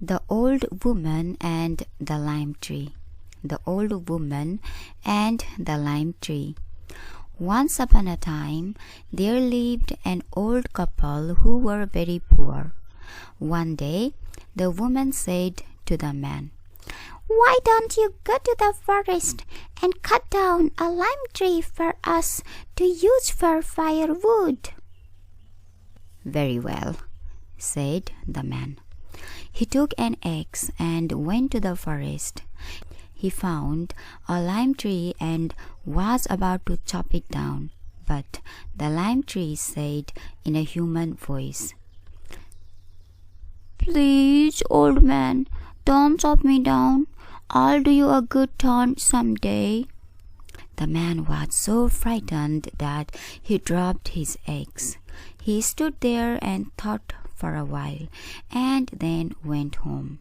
The Old Woman and the Lime Tree. The Old Woman and the Lime Tree. Once upon a time, there lived an old couple who were very poor. One day, the woman said to the man, "Why don't you go to the forest and cut down a lime tree for us to use for firewood?" "Very well," said the man. He took an axe and went to the forest. He found a lime tree and was about to chop it down, but the lime tree said in a human voice, "Please, old man, don't chop me down. I'll do you a good turn someday." The man was so frightened that he dropped his axe. He stood there and thought for a while, and then went home.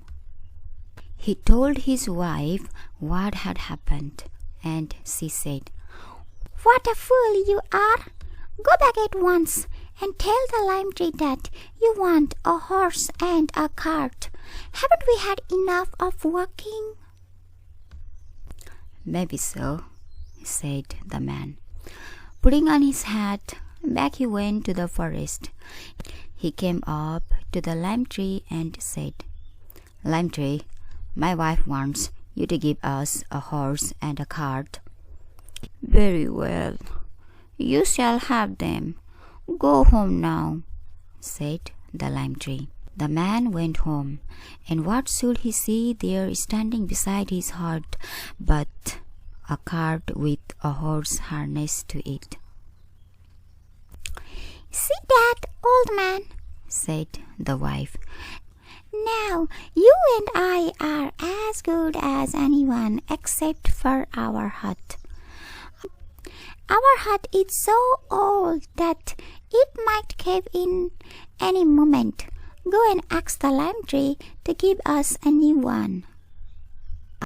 He told his wife what had happened, and she said, "What a fool you are! Go back at once and tell the lime tree that you want a horse and a cart. Haven't we had enough of walking?" "Maybe so," said the man. Putting on his hat, back he went to the forest. He came up to the lime tree and said, "Lime tree, my wife wants you to give us a horse and a cart." "Very well, you shall have them. Go home now," said the lime tree. The man went home, and what should he see there standing beside his hut but a cart with a horse harnessed to it. "See that, old man," said the wife. "Now you and I are as good as anyone except for our hut. Our hut is so old that it might cave in any moment. Go and ask the lime tree to give us a new one."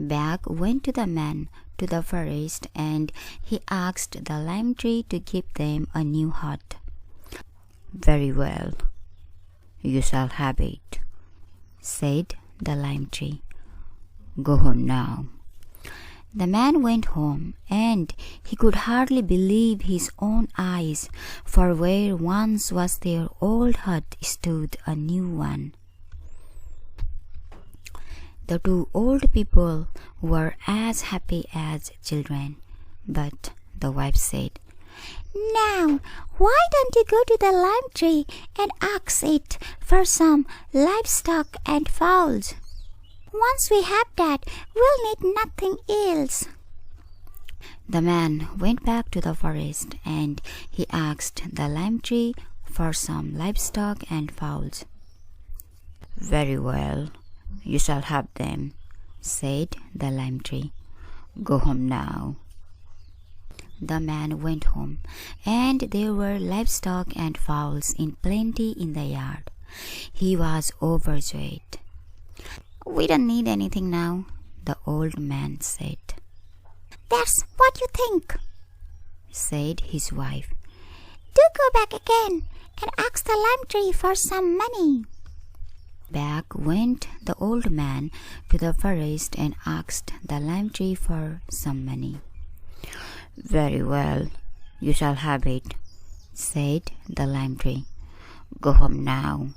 Back went to the man to the forest, and he asked the lime tree to give them a new hut. "Very well, you shall have it," said the lime tree. "Go home now." The man went home, and he could hardly believe his own eyes, for where once was their old hut stood a new one. The two old people were as happy as children, but the wife said, "Now, why don't you go to the lime tree and ask it for some livestock and fowls? Once we have that, we'll need nothing else." The man went back to the forest, and he asked the lime tree for some livestock and fowls. "Very well, you shall have them," said the lime tree. "Go home now." The man went home, and there were livestock and fowls in plenty in the yard. He was overjoyed. "We don't need anything now," the old man said. "That's what you think," said his wife. "Do go back again and ask the lime tree for some money." Back went the old man to the forest and asked the lime tree for some money. "Very well, you shall have it," said the lime tree. "Go home now."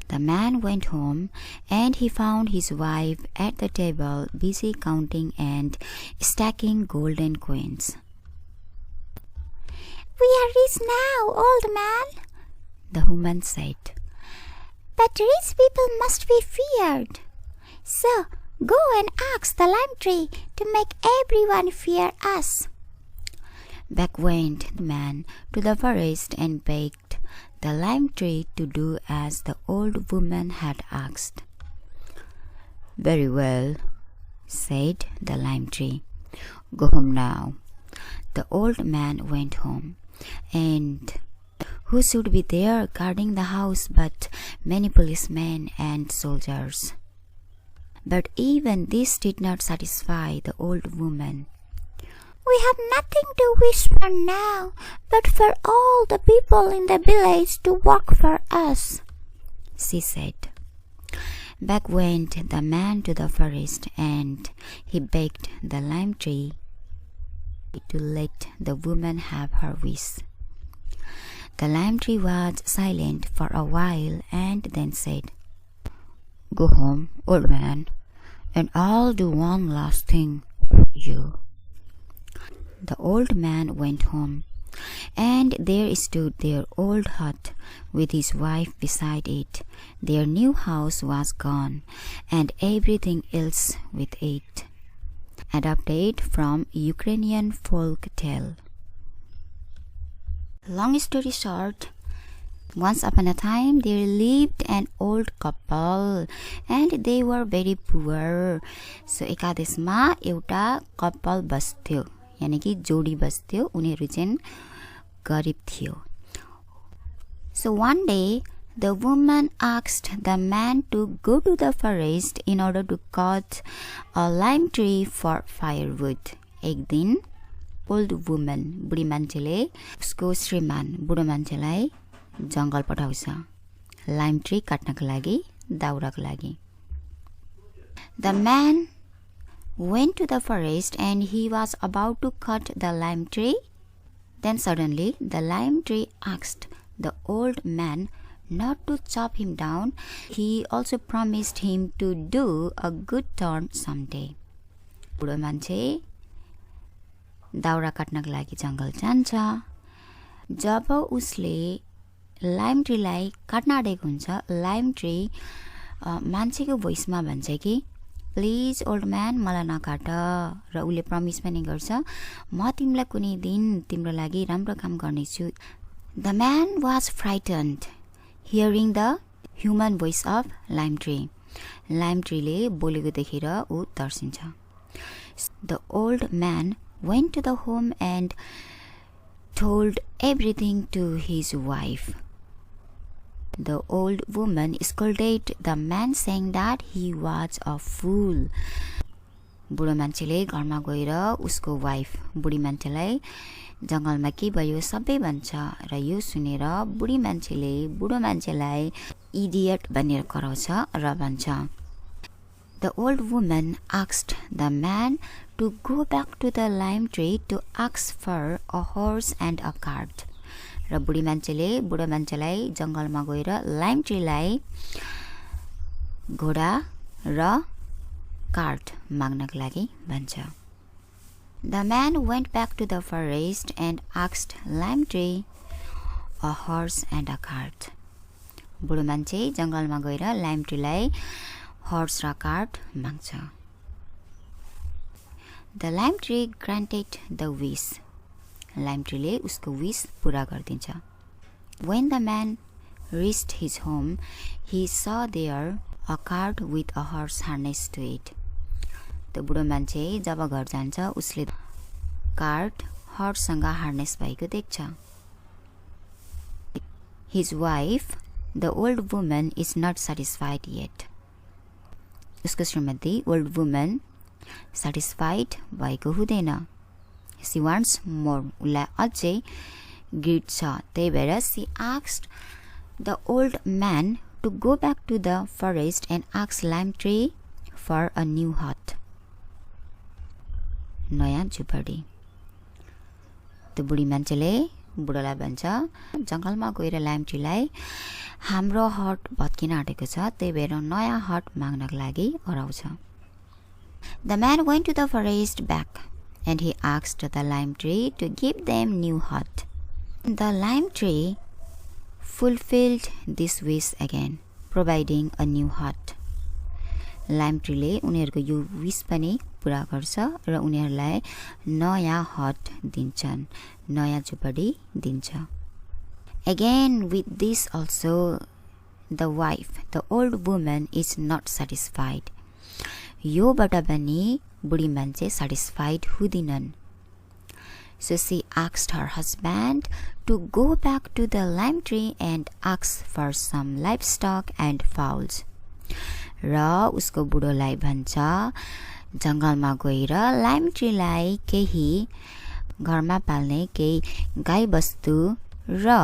The man went home, and he found his wife at the table busy counting and stacking golden coins. "We are rich now, old man," the woman said. "But rich people must be feared. So go and ask the lime tree to make everyone fear us." Back went the man to the forest and begged the lime tree to do as the old woman had asked. "Very well," said the lime tree. "Go home now." The old man went home, and who should be there guarding the house but many policemen and soldiers? But even this did not satisfy the old woman. "We have nothing to wish for now, but for all the people in the village to work for us," she said. Back went the man to the forest, and he begged the lime tree to let the woman have her wish. The lime tree was silent for a while and then said, "Go home, old man, and I'll do one last thing for you." The old man went home, and there stood their old hut with his wife beside it. Their new house was gone, and everything else with it. Adapted from Ukrainian folk tale. Long story short, once upon a time there lived an old couple and they were very poor. So एकादेशमा एउटा couple बस्थ्यो, यानी कि जोडी बस्थ्यो, उनीहरु चाहिँ गरिब थियो. So one day the woman asked the man to go to the forest in order to cut a lime tree for firewood. एक दिन old woman, बुढी मान्छेले उसको श्रीमान बुढो मान्छेलाई जंगल पठाउँछ लाइम ट्री काट्नको लागि, दाउराको लागि. The man went to the forest and he was about to cut the lime tree. Then suddenly the lime tree asked the old man not to chop him down. He also promised him to do a good turn someday. बुढो मान्छे दाउरा काट्नको लागि जंगल जान्छ. जब उसले lime ट्रीलाई काट्न आँटेको हुन्छ, लाइम ट्री मान्छेको भोइसमा भन्छ कि प्लिज ओल्ड म्यान मलाई नकाट, र उसले प्रमिस पनि गर्छ म तिमीलाई कुनै दिन तिम्रो लागि राम्रो काम गर्नेछु. The man was frightened hearing the human voice of lime tree. Lime treeले बोलेको देखेर ऊ तर्सिन्छ. The old man went to the home and told everything to his wife. The old woman scolded the man saying that he was a fool. बुढो मान्छेले घरमा गएर उसको wife बुढी मान्छेलाई जंगलमा के भयो सबै भन्छ, र यो सुनेर बुढी मान्छेले बुढो मान्छेलाई इडियट भनेर कराउँछ र भन्छ. The old woman asked the man to go back to the lime tree to ask for a horse and a cart. र बुढी मान्छेले बुढो मान्छेलाई जंगलमा गएर लाइम ट्रीलाई घोडा र कार्ट माग्नको लागि भन्छ. The man went back to the forest and asked lime tree a horse and a cart. बुढो मान्छे जंगलमा गएर लाइम ट्रीलाई हर्स र कार्ट माग्छ. The lime tree granted the wish. Lime ट्रीले उसको विश पूरा गरिदिन्छ. When the man reached his home, he saw there a cart with a horse harnessed to it. त्यो बुढो मान्छे जब घर जान्छ उसले कार्ट हर्ससँग हार्नेस भएको देख्छ. His wife, the old woman, is not satisfied yet. उसको श्रीमती old woman satisfied भएको हुँदैन. She wants more. उसलाई अझै ग्रिड छ. त्यही भएर she asked the old man to go back to the forest and ask lime tree for a new hut. नयाँ झुपडी. त्यो बुढी मान्छेले बुढोलाई भन्छ जंगलमा गएर लाइम ट्रीलाई हाम्रो हट भत्किन आँटेको छ, त्यही भएर नयाँ हट माग्नको लागि हराउँछ. The man went to the forest back and he asked the lime tree to give them new hut. The lime tree fulfilled this wish again, providing a new hut. Lime ट्रीले उनीहरूको यो विश पनि पूरा गर्छ र उनीहरूलाई नयाँ हट दिन्छन्, नयाँ झुपडी दिन्छ. Again with this also the wife, the old woman, is not satisfied. योबाट पनि बुढी मान्छे satisfied हुँदिनन्. So she asked her husband to go back to the lime tree and ask for some livestock and fowls. र उसको बुढोलाई भन्छ जंगलमा गएर lime ट्रीलाई केही घरमा पाल्ने केही गाई बस्तु र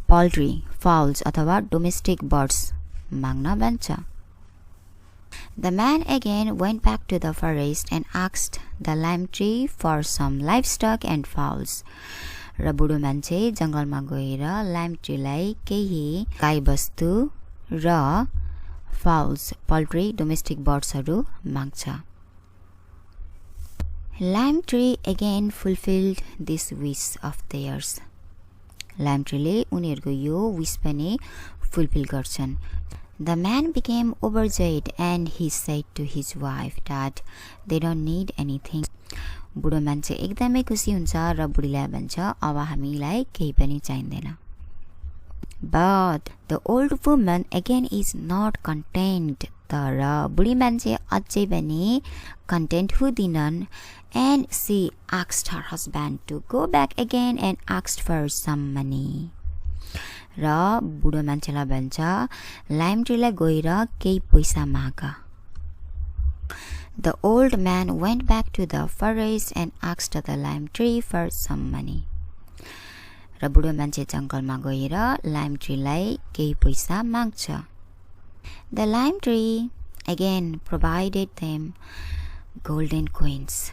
पोल्ट्री फाउल्स अथवा डोमेस्टिक बर्ड्स माग्न भन्छ. The man again went back to the forest and asked the lime tree for some livestock and fowls. र बुढो मान्छे जंगलमा गएर लाइम ट्रीलाई केही गाईबस्तु र फाउल्स पोल्ट्री डोमेस्टिक बर्ड्सहरू माग्छ. Lime tree again fulfilled this wish of theirs. Lime tree उनीहरूको यो wish पनि fulfill गर्छन्. The man became overjoyed and he said to his wife that they don't need anything. बुढो मान्छे एकदमै खुसी हुन्छ र बुढीलाई भन्छ अब हामीलाई केही पनि चाहिँदैन. But the old woman again is not content. तर बुढी मान्छे अझै पनि content हुँदिनन् and she asked her husband to go back again and asked for some money. र बुढो मान्छेलाई भन्छ लाइम ट्रीलाई गएर केही पैसा माग. The old man went back to the forest and asked the lime tree for some money. र बुढो मान्छे जंगलमा गएर लाइम ट्रीलाई केही पैसा माग्छ. The lime tree again provided them golden coins.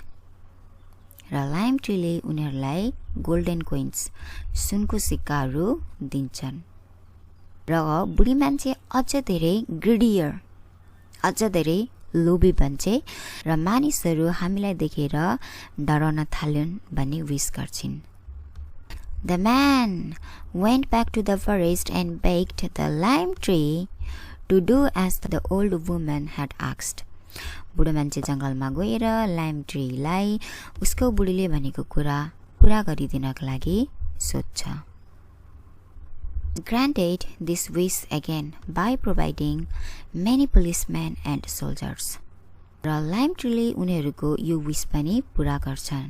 र लाइम ट्रीले उनीहरूलाई गोल्डन कोइन्स सुनको सिक्काहरू दिन्छन्. र बुढी मान्छे अझ धेरै ग्रिडियर अझ धेरै लोभी बन्छे र मानिसहरू हामीलाई देखेर डराउन थाल्छन् भन्ने wish गर्छिन्. The man went back to the forest and begged the lime tree to do as the old woman had asked. बुढो मान्छे जंगलमा गएर लाइम ट्रीलाई उसको बुढीले भनेको कुरा पूरा गरिदिनका लागि सोध्छ. Granted this wish again by providing many policemen and soldiers. र लाइम ट्रीले उनीहरूको यो विश पनि पूरा गर्छन्.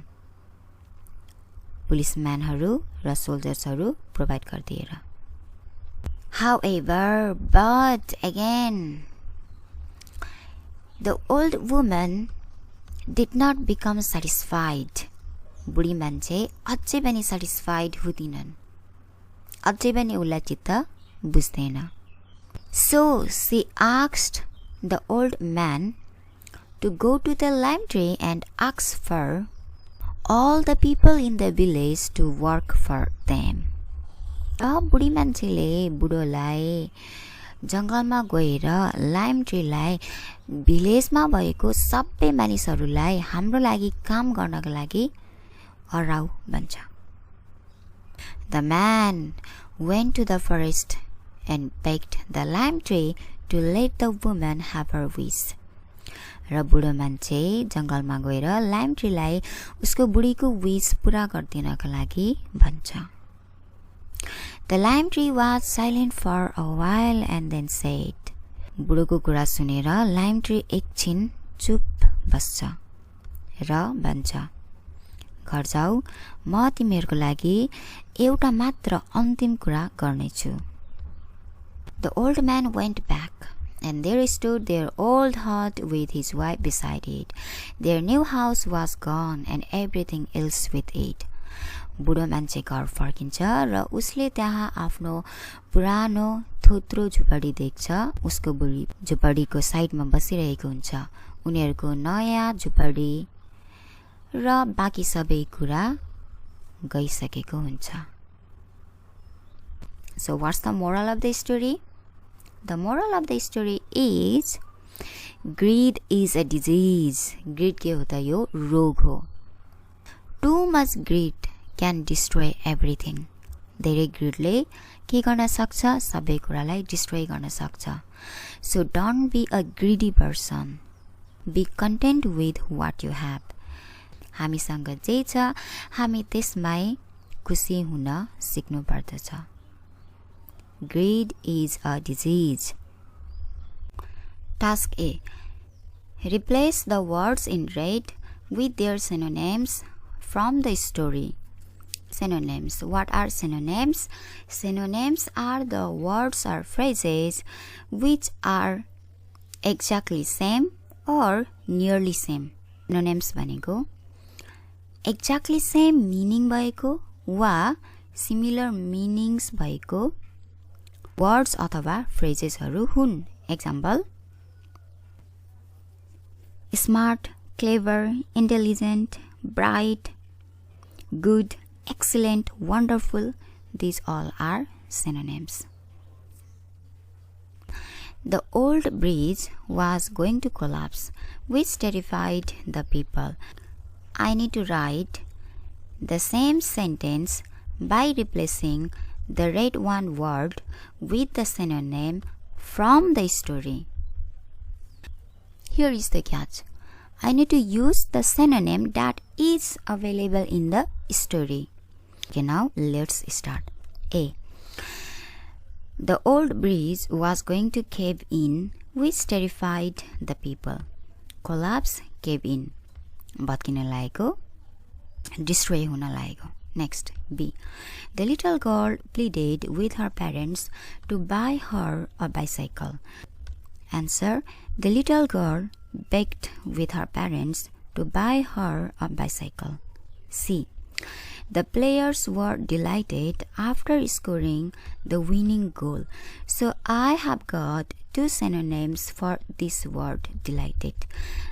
पुलिसम्यानहरू र सोल्जर्सहरू प्रोभाइड गरिदिएर. However, but again, the old woman did not become satisfied. बुढी मान्छे अझै पनि satisfied हुँदिनन्. अझै पनि उलाई चित्त बुझ्दैन. So she asked the old man to go to the lime tree and ask for all the people in the village to work for them. बुढी मान्छेले बुढोलाई जंगलमा गएर लाइम ट्रीलाई भिलेजमा भएको सबै मानिसहरूलाई हाम्रो लागि काम गर्नका लागि हराउ भन्छ. The man went to the forest and begged the lime tree to let the woman have her wish. र बुढो मान्छे जंगलमा गएर लाइम ट्रीलाई उसको बुढीको विश पूरा गरिदिनका लागि भन्छ. The lime tree was silent for a while and then said. बुढोको कुरा सुनेर लाइम ट्री एकछिन चुप बस्छ र भन्छ घर जाऊ म तिमीहरूको लागि एउटा मात्र अन्तिम कुरा गर्नेछु. The old man went back and there stood their old hut with his wife beside it. Their new house was gone and everything else with it. बुढो मान्छे घर फर्किन्छ र उसले त्यहाँ आफ्नो पुरानो थोत्रो झुपडी देख्छ. उसको बुढी झुपडीको साइडमा बसिरहेको हुन्छ. उनीहरूको नयाँ झुपडी र बाँकी सबै कुरा गइसकेको हुन्छ. So what's the moral of the story? The moral of the story is greed is a disease. Greed के होता यो रोग हो. Too much greed can destroy everything. धेरै ग्रिडले के गर्न सक्छ सबै कुरालाई डिस्ट्रोय गर्न सक्छ. So don't be a greedy person. Be content with what you have. हामीसँग जे छ हामी त्यसमै खुसी हुन सिक्नु पर्दछ. Greed is a disease. Task A. Replace the words in red with their synonyms from the story. Synonyms. What are synonyms? Synonyms are the words or phrases which are exactly same or nearly same. Synonyms भनेको exactly same meaning भएको वा similar meanings भएको words अथवा phrases हरू हुन्. Example, Smart, clever, intelligent, bright, good, excellent, wonderful. These all are synonyms. The old bridge was going to collapse, which terrified the people. I need to write the same sentence by replacing the red one word with the synonym from the story. Here is the catch. I need to use the synonym that is available in the story. Okay, now let's start. A. The old bridge was going to cave in, which terrified the people. Collapse, cave in. Bhatkina लागेको, destroy हुन लागेको. Next, B. The little girl pleaded with her parents to buy her a bicycle. Answer. The little girl begged with her parents to buy her a bicycle. C. The players were delighted after scoring the winning goal. So I have got two synonyms for this word delighted.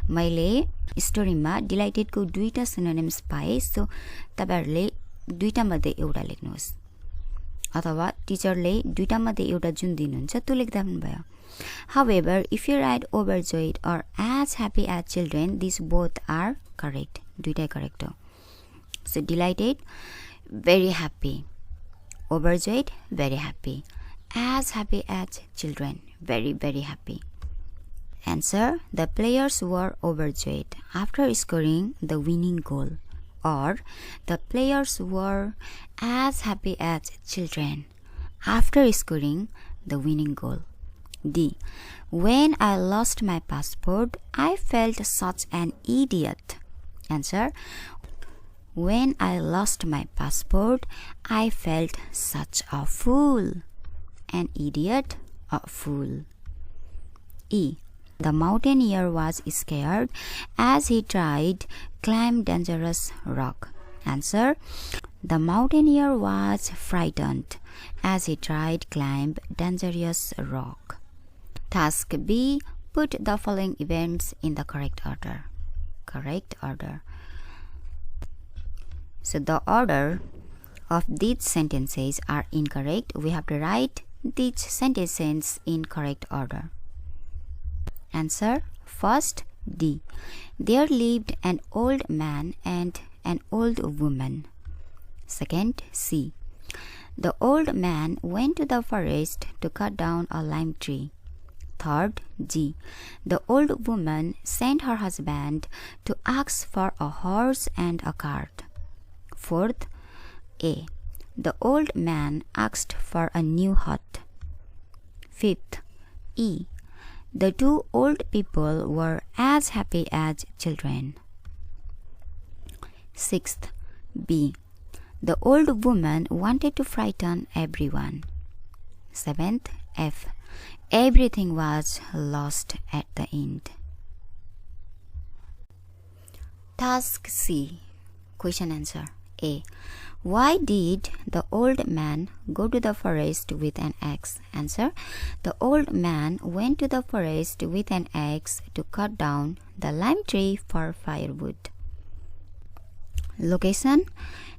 मैले स्टोरीमा delighted को दुईटा synonyms पाए. So तपाईहरुले दुईटा मध्ये एउटा लेख्नुहोस् अथवा टिचरले दुईटा मध्ये एउटा जुन दिनुहुन्छ त्यो लेख्दा पनि भयो. However, if you write overjoyed or as happy as children, these both are correct. दुईटै correct हो. So delighted, very happy. Overjoyed, very happy. As happy as children, very, very happy. Answer. The players were overjoyed after scoring the winning goal. Or the players were as happy as children after scoring the winning goal. D. When I lost my passport, I felt such an idiot. Answer. When I lost my passport, I felt such a fool. An idiot, a fool. E. The mountaineer was scared as he tried climb dangerous rock. Answer. The mountaineer was frightened as he tried climb dangerous rock. Task B. Put the following events in the correct order. Correct order. So the order of these sentences are incorrect. We have to write these sentences in correct order. Answer. First, D. There lived an old man and an old woman. Second, C. The old man went to the forest to cut down a lime tree. Third, G. The old woman sent her husband to ask for a horse and a cart. Fourth, A. The old man asked for a new hut. Fifth, E. The two old people were as happy as children. Sixth, B. The old woman wanted to frighten everyone. Seventh, F. Everything was lost at the end. Task C. Question answer. A. Why did the old man go to the forest with an axe? Answer. The old man went to the forest with an axe to cut down the lime tree for firewood. Location.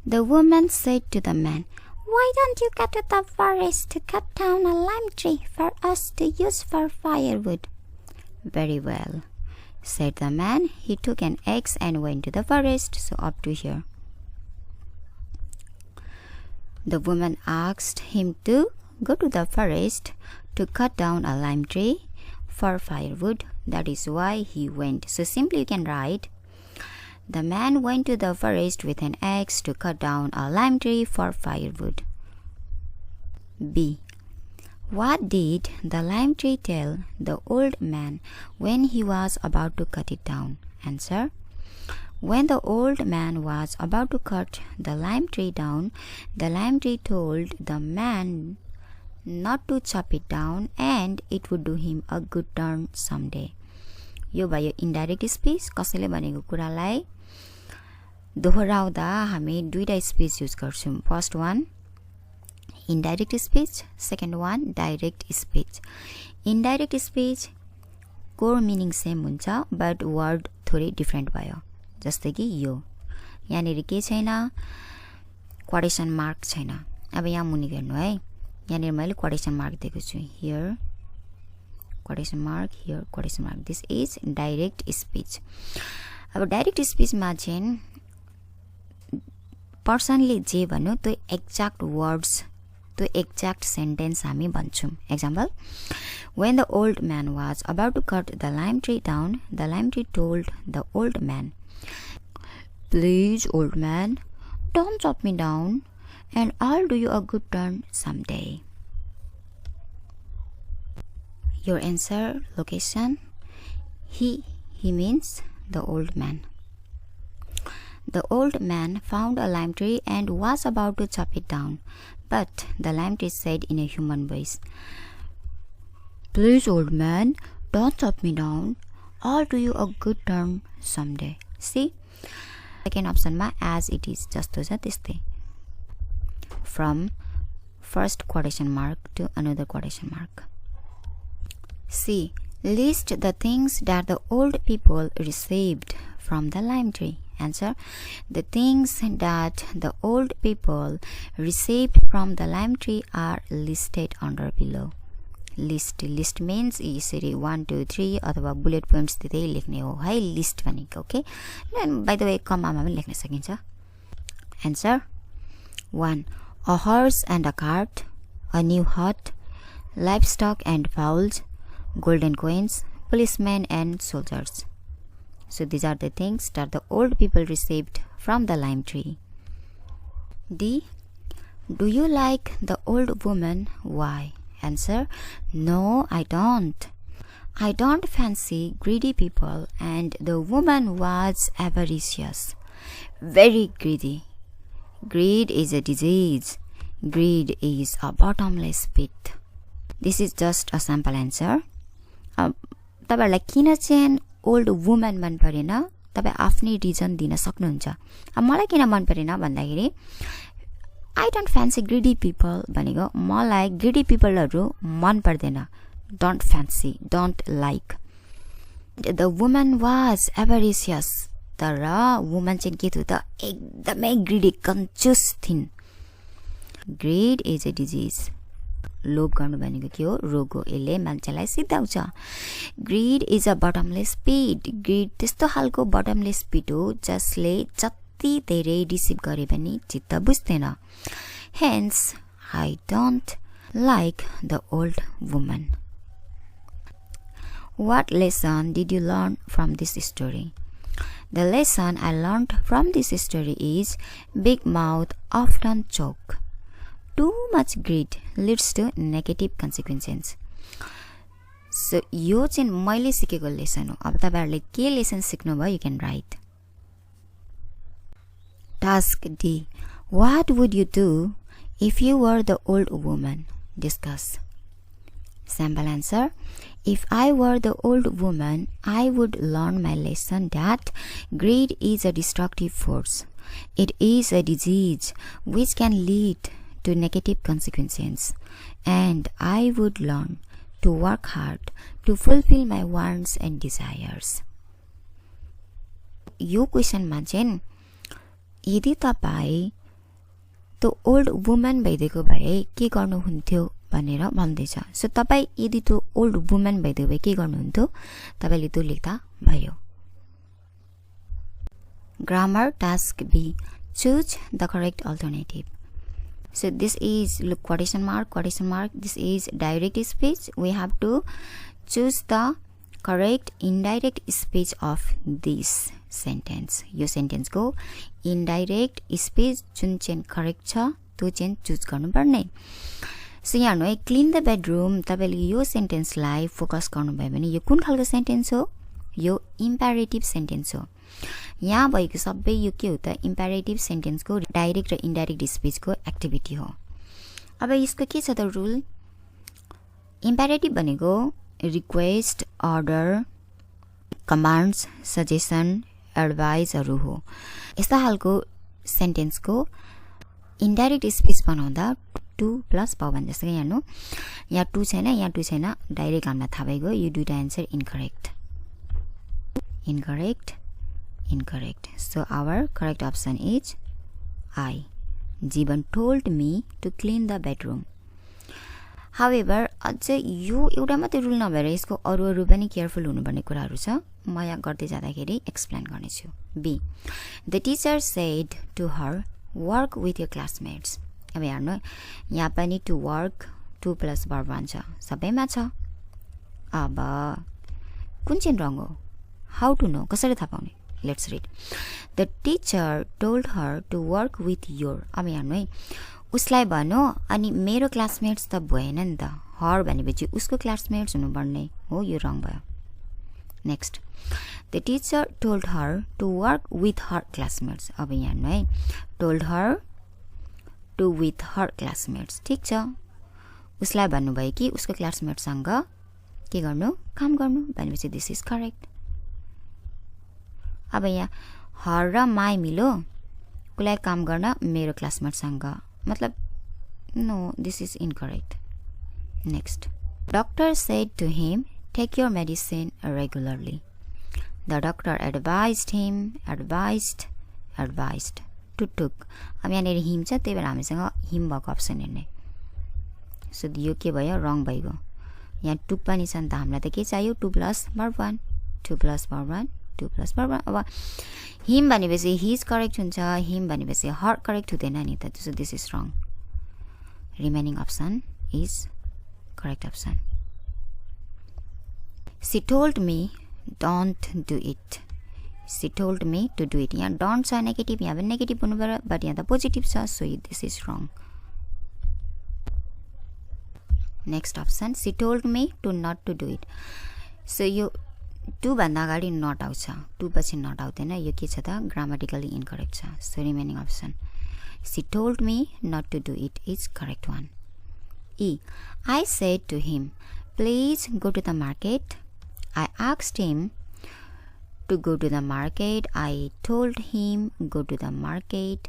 The woman said to the man, "Why don't you go to the forest to cut down a lime tree for us to use for firewood?" "Very well," said the man. He took an axe and went to the forest. So up to here. The woman asked him to go to the forest to cut down a lime tree for firewood. That is why he went. So simply you can write, the man went to the forest with an axe to cut down a lime tree for firewood. B. What did the lime tree tell the old man when he was about to cut it down? Answer. When the old man was about to cut the lime tree down, the lime tree told the man not to chop it down and it would do him a good turn someday. यो भयो indirect speech. कसैले भनेको कुरालाई दोहोऱ्याउँदा हामी दुईटा speech use गर्छौं. First one indirect speech, second वान direct speech. Indirect speech core meaning same हुन्छ but word थोरै different भयो जस्तै कि यो यहाँनिर के छैन क्वाटेसन मार्क छैन अब यहाँ मुनि हेर्नु है यहाँनिर मैले क्वाटेसन मार्क दिएको छु here quotation mark here quotation mark this is direct speech अब डाइरेक्ट स्पिचमा चाहिँ पर्सनले जे भन्यो त्यो एक्ज्याक्ट वर्ड्स त्यो एक्ज्याक्ट सेन्टेन्स हामी भन्छौँ example when the old man was about to cut the lime tree down the lime tree told the old man please old man don't chop me down and I'll do you a good turn someday. Your answer location he means the old man. The old man found a lime tree and was about to chop it down, but the lime tree said in a human voice, please old man, don't chop me down. I'll do you a good turn someday. See? Second option ma as it is jasto cha testै. From first quotation mark to another quotation mark. C. List the things that the old people received from the lime tree. Answer. The things that the old people received from the lime tree are listed under below. List means यसरी 1 2 3 अथवा bullet points दिँदै लेख्ने हो है list भनेको okay bye the way कमामा पनि लेख्न सकिन्छ answer 1 a horse and a cart a new hut livestock and fowls golden coins policemen and soldiers so these are the things that the old people received from the lime tree. D. Do you like the old woman? Why? Answer. No, I don't. I don't fancy greedy people and the woman was avaricious. Very greedy. Greed is a disease. Greed is a bottomless pit. This is just a sample answer. तपाईहरुलाई किन चाहिँ old woman मन परेन तपाई आफ्नै region दिन सक्नुहुन्छ अब मलाई किन मन परेन भन्दाखेरि I don't fancy greedy people भनेको मलाई greedy peopleहरु मन पर्दैन don't fancy don't like the woman was avaricious तर woman चाहिँ के थियो त एकदमै greedy कंजूस थिइन् greed is a disease लोभ गर्नु भनेको के हो रोग हो यसले मान्छेलाई सिद्धाउँछ greed is a bottomless pit greed त्यस्तो खालको bottomless pit हो जसले जति धेरै रिसिभ गरे पनि चित्त बुझ्दैन hence I don't like the old woman. What lesson did you learn from this story? The lesson I learned from this story is big mouth often choke. Too much greed leads to negative consequences. So यो चाहिँ मैले सिकेको lesson हो अब तपाईहरुले के lesson सिक्नु भयो you can write. Task D. What would you do if you were the old woman? Discuss. Sample answer. If I were the old woman, I would learn my lesson that greed is a destructive force. It is a disease which can lead to negative consequences. And I would learn to work hard to fulfill my wants and desires. यो क्वेशनमा चाहिँ यदि तपाई त्यो old woman भइदिएको भए के गर्नुहुन्थ्यो भनेर भन्दैछ सो तपाई यदि त्यो ओल्ड वुमन भइदिएको भए के गर्नुहुन्थ्यो तपाईले त्यो लेख्दा भयो grammar task B choose the correct alternative. So this is look quotation mark this is direct speech we have to choose the correct indirect speech of this sentence yo sentence को indirect speech जुन चाहिँ correct छ त्यो चाहिँ choose गर्नुपर्ने सो यहाँ हेर्नु है clean the bedroom तपाईले यो sentence लाई फोकस गर्नुभयो भने यो कुन खालको sentence हो यो imperative sentence हो यहाँ भएको सबै यो के हो त imperative sentence को direct र indirect speech को activity हो अब यसको के छ त rule imperative भनेको request order commands suggestion advice हरु हो यस्ता खालको sentence को indirect speech बनाउँदा 2 plus भवन जस्तो के हेर्नु यहाँ 2 छैन यहाँ 2 छैन डाइरेक्ट हामीलाई थाहा भइगयो यो दुईटा answer incorrect so our correct option is I Jivan told me to clean the bedroom however अझै यो एउटा मात्रै रुल नभएर यसको अरु पनि केयरफुल हुनुपर्ने कुराहरु छ म यहाँ गर्दै जाँदाखेरि एक्सप्लेन गर्नेछु B The teacher said to her work with your classmates अब हेर्नु यहाँ पनि to work 2 plus verb 1 छ सबैमा छ अब कुन चाहिँ रङ हो how to know कसरी थाहा पाउने let's read The teacher told her to work with your अब हेर्नु है उसलाई भन्नु अनि मेरो क्लासमेट्स त भएन नि त हर भनेपछि उसको क्लासमेट्स हुनुपर्ने हो यो रङ भयो next The teacher told her to work with her classmates अब यहाँ हेर्नु है told her to with her classmates ठीक छ उसलाई भन्नुभयो कि उसको क्लासमेटसँग के गर्नु काम गर्नु भनेपछि this is correct अब यहाँ हर र माई मिलो कुलाई काम गर्न मेरो क्लासमेटसँग मतलब no this is incorrect next doctor said to him take your medicine regularly the doctor advised to took अब यहाँ नेरी हिम छ त्यही भएर हामीसँग हिम भएको अप्सन हेर्ने सो यो के भयो रङ भइगयो यहाँ टुक पनि छ नि त हामीलाई त के चाहियो 2 plus verb 1 अब हिम भनेपछि he is correct हुन्छ हिम भनेपछि her correct हुँदैन नि त सो दिस इज रङ remaining option is correct option She told me don't do it She told me to do it यहाँ don't छ नेगेटिभ यहाँ पनि नेगेटिभ हुनु पर्यो बट यहाँ त पोजिटिभ छ सो दिस इज रङ next option She told me to not to do it सो यो 2 भन्दा अगाडि नट आउँछ 2 पछि नट आउँदैन यो के छ त ग्रामेटिकली इनकरेक्ट छ so remaining option She told me not to do it is correct one. E. I said to him, please go to the market. I asked him to go to the market. I told him go to the market.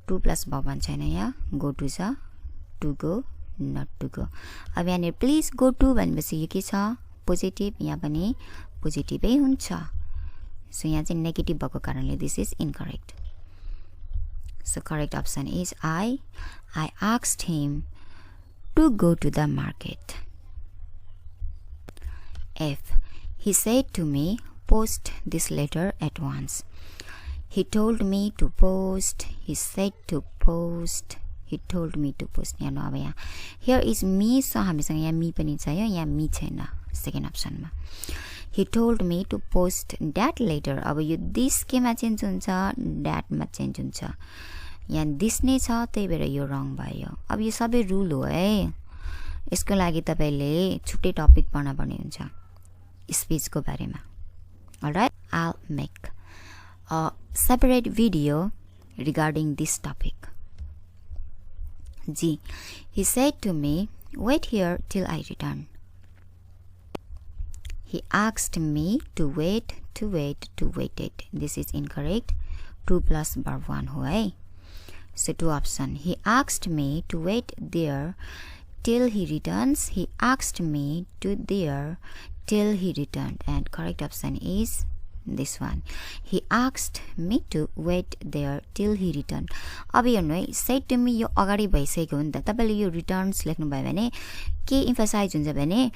2 plus verb 1 छैन यहाँ go to छ to go not to go अब यहाँ please go to भनेपछि यो के छ positive यहाँ पनि पोजिटिभै हुन्छ सो यहाँ चाहिँ नेगेटिभ भएको कारणले this is incorrect So correct option is I asked him to go to the market. F. He said to me, post this letter at once. He told me to post. He said to post. He told me to post. Here is me. So हामीसँग यहाँ me पनि चाहियो यहाँ me छैन second अप्सनमा He told me to post that letter अब यो this केमा चेन्ज हुन्छ that मा चेन्ज हुन्छ यहाँ this नै छ त्यही भएर यो रङ भयो अब यो सबै रुल हो है यसको लागि तपाईले छुट्टै टपिक पढ्न पर्ने हुन्छ स्पीचको बारेमा alright I'll make a separate video regarding this topic G He said to me wait here till I return He asked me to wait it. This is incorrect. 2 plus verb 1 हो है. So 2 option. He asked me to wait there till he returns. He asked me to there till he returned. And correct option is this one. He asked me to wait there till he returned. अब हेर्नु है said to me यो अगाडि भइसकेको हो नि त तपाईले यो returns लेख्नु भयो भने के emphasize हुन्छ भने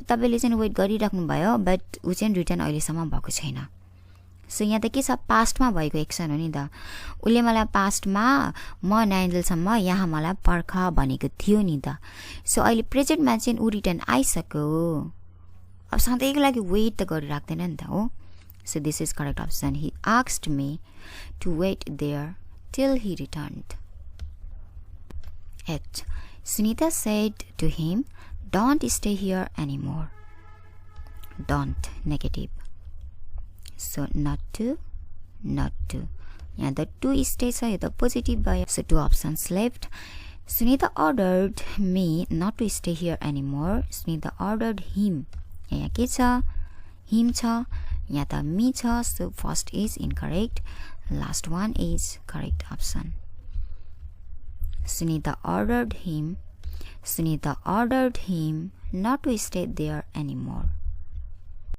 तपाईले चाहिँ वेट गरिराख्नु भयो बट उ चाहिँ रिटर्न अहिलेसम्म भएको छैन सो यहाँ त के छ पास्टमा भएको एक्सन हो नि त उले मलाई पास्टमा म नाइन्जेलसम्म यहाँ मलाई पर्ख भनेको थियो नि त सो अहिले प्रेजेन्टमा चाहिँ उ रिटर्न आइसक्यो अब सधैँको लागि वेट त गरिराख्दैन नि त हो So this is correct option. He asked me to wait there till he returned. H. Sunita said to him, don't stay here anymore. Don't, negative. So not to. Yeah, the 2 stays are the positive by. So 2 options left. Sunita ordered me not to stay here anymore. Sunita ordered him. Yeah, kicha, him cha. यहाँ त me छ so first is incorrect last one is correct option Sunita ordered him not to stay there anymore.